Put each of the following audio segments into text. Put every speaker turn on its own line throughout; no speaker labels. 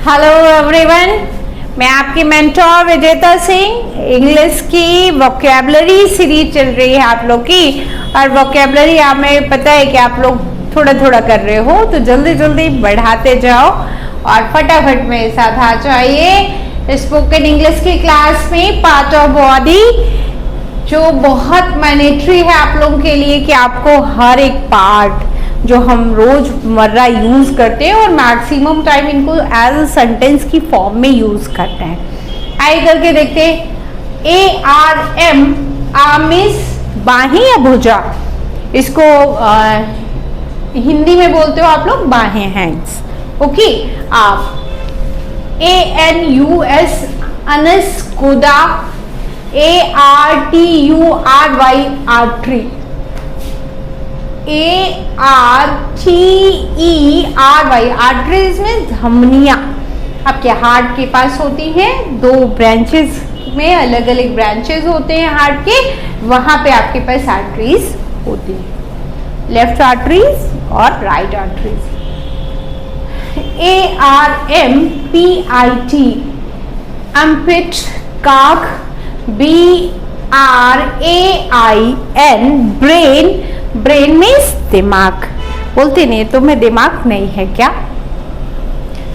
Hello everyone, मैं आपकी mentor विजेता सिंह। इंग्लिश की वोकैबुलरी सीरीज चल रही है आप लोग की, और वोकैबुलरी हमें पता है कि आप लोग थोड़ा थोड़ा कर रहे हो, तो जल्दी जल्दी बढ़ाते जाओ और फटाफट मेरे साथ आ जाइए स्पोकन इंग्लिश की क्लास में। पार्ट ऑफ बॉडी जो बहुत मैंडेटरी है आप लोगों के लिए कि आपको हर एक पार्ट जो हम रोजमर्रा यूज करते हैं और मैक्सिमम टाइम इनको एज अ सेंटेंस की फॉर्म में यूज करते हैं। आइए करके देखते हैं। ARM, आर्म इज बाहें या भुजा। इसको हिंदी में बोलते हो आप लोग बाहें, हैंड्स। ओके। आप ANUS, अनस, कुदा। ARTURY, artery. ARTERY, आर्टरीज में धमनियां आपके हार्ट के पास होती हैं। दो ब्रांचेस में अलग अलग ब्रांचेस होते हैं हार्ट के, वहां पे आपके पास आर्टरीज होती हैं, लेफ्ट आर्टरीज और right arteries. ARMPIT, अम्पिट, काख। BRAIN, brain. Brain means दिमाग। बोलते नहीं तो मैं दिमाग नहीं है क्या,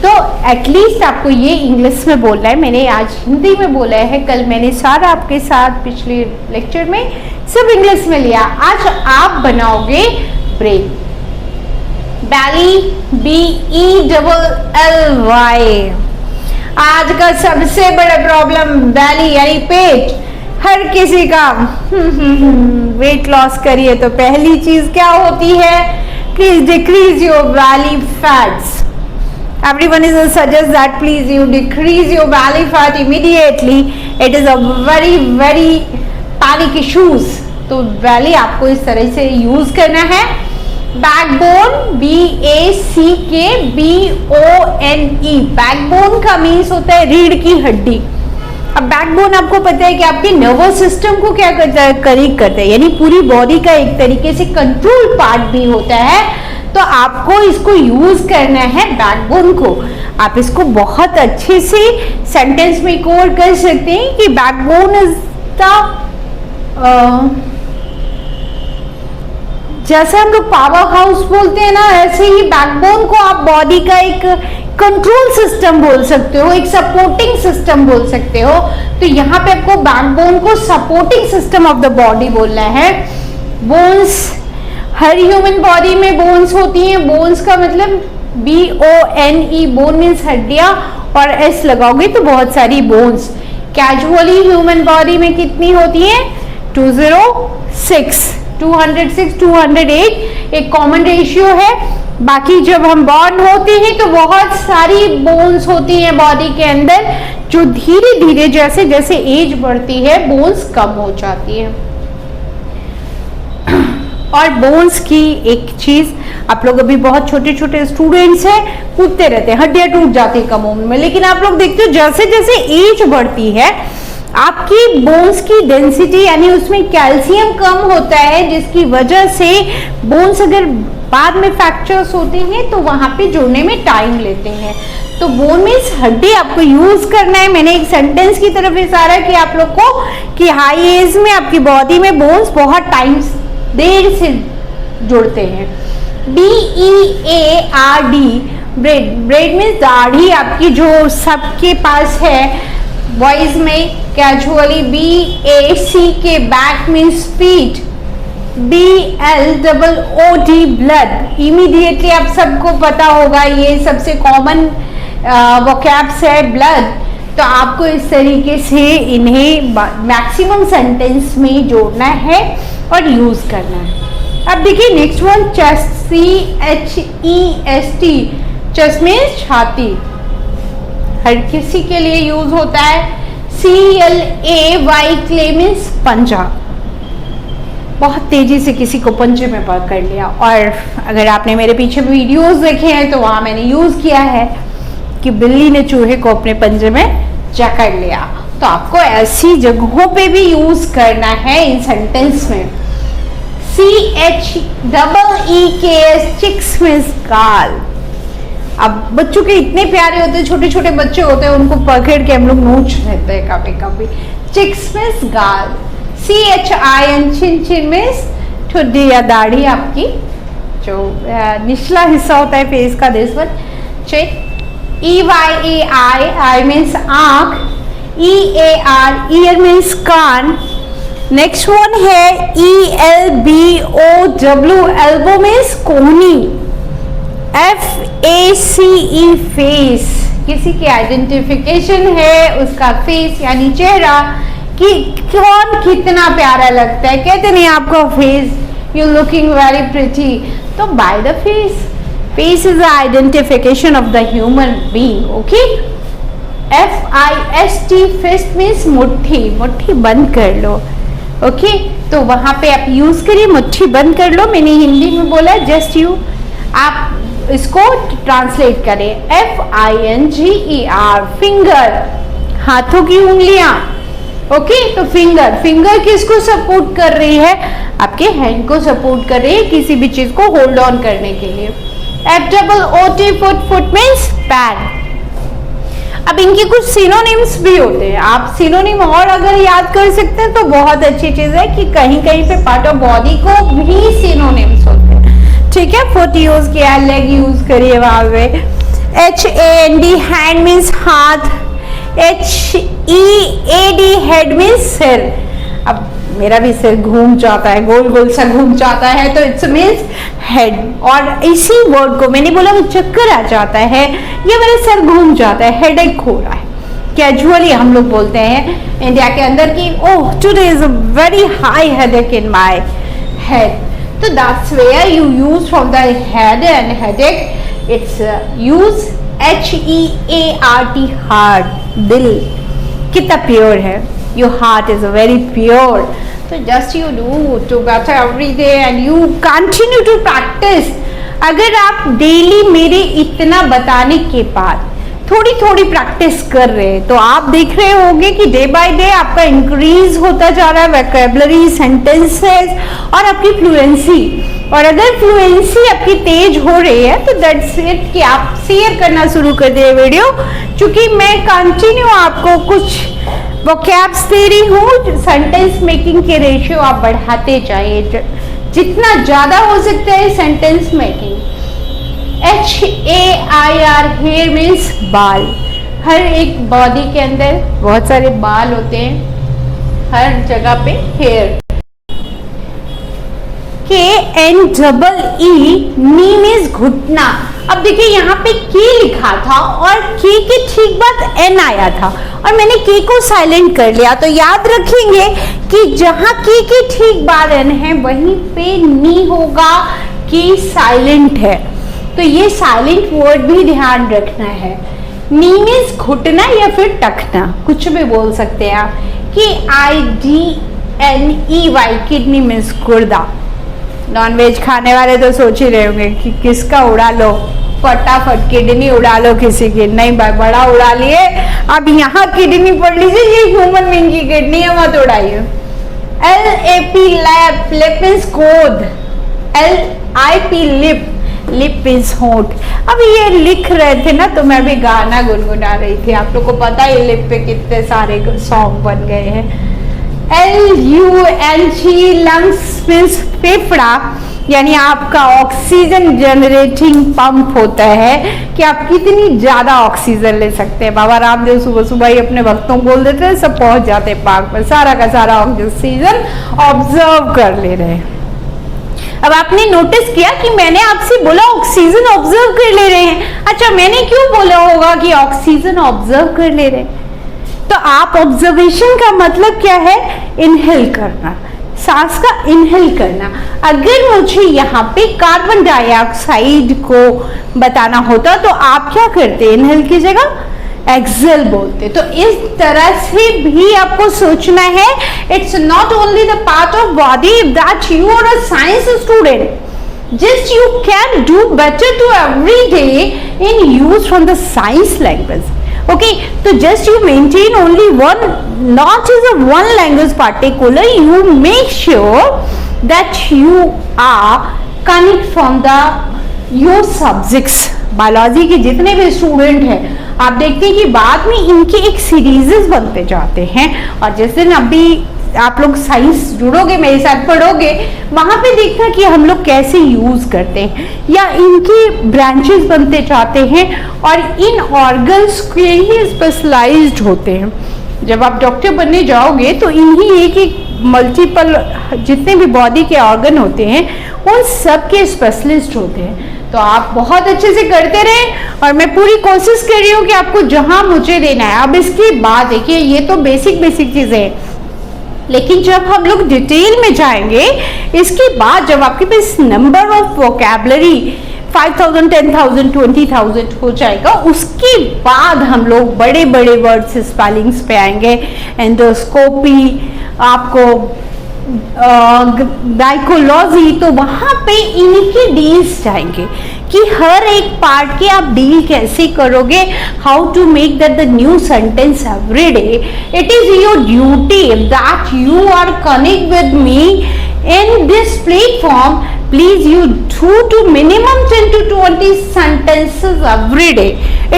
तो एटलीस्ट आपको ये इंग्लिश में बोलना है। मैंने आज हिंदी में बोला है, कल मैंने सारा आपके साथ पिछले लेक्चर में सब इंग्लिश में लिया। आज आप बनाओगे ब्रेन। बैली, BELLY। आज का सबसे बड़ा प्रॉब्लम बैली यानी पेट। हर किसी का वेट लॉस करिए तो पहली चीज क्या होती है, please decrease your belly fats. Everyone is suggest that please you decrease your belly fat immediately. It is a very panic issues. तो belly आपको इस तरह से यूज करना है। Backbone, BACKBONE। बैकबोन का मीन्स होता है रीढ़ की हड्डी। अब बैकबोन आपको पता है कि आपके नर्वस सिस्टम को क्या करता है, करेक्ट करता है, यानी पूरी बॉडी का एक तरीके से कंट्रोल पार्ट भी होता है। तो आपको इसको यूज करना है बैकबोन को। आप इसको बहुत अच्छे से सेंटेंस में कोड कर सकते हैं कि बैकबोन इज द, जैसे हम लोग पावर हाउस बोलते हैं ना, ऐसे ही बैकबोन को आप बॉडी का एक कंट्रोल सिस्टम बोल सकते हो, एक सपोर्टिंग सिस्टम बोल सकते हो। तो यहाँ पे आपको बैकबोन को supporting system of the body बोलना है। बोन्स, हर ह्यूमन बॉडी में बोन्स होती हैं। बोन्स का मतलब BONE, बोन मीन्स हड्डियां, और S लगाओगे तो बहुत सारी बोन्स। कैजुअली ह्यूमन बॉडी में कितनी होती है, 206, 208 एक कॉमन रेशियो है। बाकी जब हम बॉर्न होते हैं तो बहुत सारी बोन्स होती हैं बॉडी के अंदर, जो धीरे धीरे जैसे जैसे एज बढ़ती है बोन्स कम हो जाती है। और बोन्स की एक चीज, आप लोग अभी बहुत छोटे छोटे स्टूडेंट्स हैं, कूदते रहते हैं, हड्डियां टूट जाती है कम उम्र में, लेकिन आप लोग देखते हो जैसे जैसे एज बढ़ती है आपकी बोन्स की डेंसिटी यानी उसमें कैल्शियम कम होता है, जिसकी वजह से बोन्स अगर बाद में फ्रैक्चर्स होते हैं तो वहां पे जुड़ने में टाइम लेते हैं। तो बोन मीन्स हड्डी आपको यूज करना है। मैंने एक सेंटेंस की तरफ इशारा किया आप लोग को कि हाई एज में आपकी बॉडी में बोन्स बहुत टाइम देर से जुड़ते हैं। BEARD, bread. ब्रेड मीन्स दाढ़ी आपकी जो सबके पास है बॉयज में। कैजुअली BACK, बैक मीन्स पीठ। BLOOD, blood. इमीडिएटली आप सबको पता होगा, ये सबसे कॉमन वोकैब्स है, ब्लड। तो आपको इस तरीके से इन्हें मैक्सिमम सेंटेंस में जोड़ना है और यूज करना है। अब देखिए next one, chest, CHEST, chest means छाती, हर किसी के लिए यूज होता है। CLAY, क्ले मीन्स पंजा। बहुत तेजी से किसी को पंजे में पकड़ लिया। और अगर आपने मेरे पीछे वीडियोस देखे हैं तो वहां मैंने यूज किया है कि बिल्ली ने चूहे को अपने पंजे में जकड़ लिया। तो आपको ऐसी जगहों पे भी यूज करना है इन सेंटेंस में। CHEEKS, चिक्स मीन्स गाल। अब बच्चों के इतने प्यारे होते हैं, छोटे छोटे बच्चे होते हैं, उनको पकड़ के हम लोग नोच लेते हैं कभी कभी। चिक्स मीन्स गाल, CHIN चिन चिन मीन्स ठुड्डी या दाढ़ी, आपकी जो निचला हिस्सा होता है फेस का, दिस वन चिक। EYEI, आई मीन्स आंख। EAR, ईयर मीन्स कान। नेक्स्ट वन है ELBOW, एल्बो मीन्स कोहनी। FACE, फेस, किसी की आइडेंटिफिकेशन है, उसका फेस यानी चेहरा, कि कौन कितना प्यारा लगता है, कहते नहीं आपका face, you looking very pretty, तो by the face. Face is the identification of the human being, okay. FIST, fist means मुट्ठी, मुट्ठी बंद कर लो, ओके। तो वहां पे आप यूज करिए, मुट्ठी बंद कर लो, मैंने हिंदी में बोला, जस्ट यू, आप इसको ट्रांसलेट करें। FINGER, फिंगर, हाथों की उंगलियां, ओके। तो फिंगर, फिंगर किसको सपोर्ट कर रही है, आपके हैंड को सपोर्ट कर रही है किसी भी चीज को होल्ड ऑन करने के लिए। FOOT, फुट, फुट मीन्स पैर। अब इनके कुछ सिनोनिम्स भी होते हैं, आप सिनोनिम और अगर याद कर सकते हैं तो बहुत अच्छी चीज है कि कहीं कहीं पे पार्ट ऑफ बॉडी को भी सिनोनिम्स होते हैं, ठीक है। फुट यूज किया, लेग यूज करिए वहां पे। HAND, हैंड मीन्स हाथ। HEAD, हेड मीन्स सिर। अब मेरा भी सिर घूम जाता है, गोल गोल सा घूम जाता है, तो इट्स मीन्स हेड। और इसी वर्ड को मैंने बोला चक्कर आ जाता है, ये मेरा सर घूम जाता है, हेडेक हो रहा है, कैजुअली हम लोग बोलते हैं इंडिया के अंदर कि oh today is a very high headache in my head. So that's where you use from the head and headache. It's use HEART, heart, दिल कितना प्योर है, your heart is very pure. So just you do to better every day and you continue to practice. अगर आप daily मेरे इतना बताने के बाद थोड़ी थोड़ी प्रैक्टिस कर रहे हैं तो आप देख रहे होंगे कि डे बाय डे आपका इंक्रीज होता जा रहा है वोकैबुलरी, सेंटेंसेस और आपकी फ्लुएंसी। और अगर फ्लुएंसी आपकी तेज हो रही है तो दैट्स इट कि आप शेयर करना शुरू कर दिए वीडियो, क्योंकि मैं कंटिन्यू आपको कुछ वोकैब्स दे रही हूँ। सेंटेंस मेकिंग के रेशियो आप बढ़ाते जाइए, जितना ज्यादा हो सकता है sentence making. HAIR, hair means बाल। हर एक बॉडी के अंदर बहुत सारे बाल होते हैं, हर जगह पे हेयर। KNEE, नी मीन्स घुटना। अब देखिए यहाँ पे के लिखा था और के के ठीक बाद एन आया था और मैंने के को साइलेंट कर लिया, तो याद रखेंगे कि जहां के ठीक बाद एन है वहीं पे नी होगा, के साइलेंट है, तो ये साइलेंट वर्ड भी ध्यान रखना है। नी मीन्स घुटना या फिर टखना, कुछ भी बोल सकते हैं आप। कि IDNEY, किडनी मीन्स गुर्दा। नॉनवेज खाने वाले तो सोच ही रहे होंगे कि किसका उड़ा लो, फटाफट किडनी उड़ा लो किसी की, नहीं बड़ा उड़ा लिए, अब यहाँ किडनी पढ़ लीजिए, ये ह्यूमन बीइंग की किडनी है, मत उड़ाइए। LAP, लैप, लिप मीन्स गोद। LIP, लिप, लिप इज होंठ। अब ये लिख रहे थे ना तो मैं भी गाना गुनगुना रही थी, आप लोग को पता है लिप पे कितने सारे सॉन्ग बन गए हैं। LUNG, लंग्स मीन्स फेफड़ा, यानी आपका ऑक्सीजन जनरेटिंग पंप होता है कि आप कितनी ज्यादा ऑक्सीजन ले सकते हैं। बाबा रामदेव सुबह सुबह ही अपने भक्तों को बोल देते हैं, सब पहुंच जाते हैं पार्क में, सारा का सारा ऑक्सीजन ऑब्जर्व कर ले रहे हैं। अब आपने नोटिस किया कि मैंने आपसे बोला ऑक्सीजन ऑब्जर्व कर ले रहे हैं। अच्छा, मैंने क्यों बोला होगा कि ऑक्सीजन ऑब्जर्व कर ले रहे हैं? तो आप ऑब्जर्वेशन का मतलब क्या है? इनहेल करना, सांस का इनहेल करना। अगर मुझे यहाँ पे कार्बन डाइऑक्साइड को बताना होता तो आप क्या करते? इनहेल की जगह एक्सेल बोलते। तो इस तरह से भी आपको सोचना है। It's not only the part of body that you are a science student, just you can do better to every day in use from the science language. Okay, so just you maintain only one, not is a one language particular, you make sure that you are connect from the your subjects biology के जितने भी student हैं, आप देखते हैं कि बाद में इनके एक सीरीजेस बनते जाते हैं। और जिस दिन अभी आप लोग साइंस जुड़ोगे, मेरे साथ पढ़ोगे, वहां पे देखना कि हम लोग कैसे यूज करते हैं, या इनके ब्रांचेस बनते जाते हैं और इन ऑर्गन्स के ही स्पेशलाइज्ड होते हैं। जब आप डॉक्टर बनने जाओगे तो इन्हीं एक एक मल्टीपल जितने भी बॉडी के ऑर्गन होते हैं उन सब के स्पेशलिस्ट होते हैं। तो आप बहुत अच्छे से करते रहें और मैं पूरी कोशिश कर रही हूँ कि आपको जहां मुझे देना है। अब इसके बाद देखिए, ये तो बेसिक चीजें हैं, लेकिन जब हम लोग डिटेल में जाएंगे, इसके बाद जब आपके पास नंबर ऑफ वोकैबुलरी 5000, 10,000, 20,000 हो जाएगा, उसके बाद हम लोग बड़े बड़े वर्ड्स स्पेलिंग्स पे आएंगे। एंडोस्कोपी, आपको गाइकोलॉजी, तो वहां पे इनके डील्स जाएंगे कि हर एक पार्ट के आप डील कैसे करोगे, how to make that the new sentence every day. It is your duty that you are connect with me in this platform. Please you do to minimum 10 to 20 sentences every day.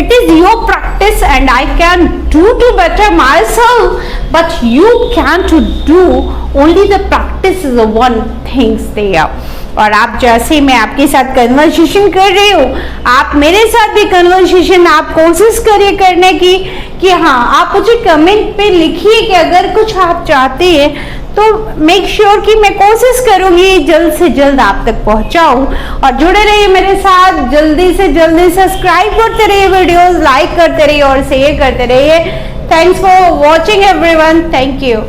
It is your practice and I can do to better myself, but you can't do, only the practice is the one things there. और आप जैसे मैं आपके साथ conversation कर रही हूँ, आप मेरे साथ भी कन्वर्सेशन आप कोशिश करिए करने की कि हाँ, आप मुझे कमेंट पे लिखिए कि अगर कुछ आप चाहते हैं तो मेक श्योर कि मैं कोशिश करूंगी जल्द से जल्द आप तक पहुंचाऊं। और जुड़े रहिए मेरे साथ, जल्दी से जल्दी सब्सक्राइब करते रहिए, वीडियोस लाइक करते रहिए और शेयर करते रहिए। Thanks for watching everyone, thank you.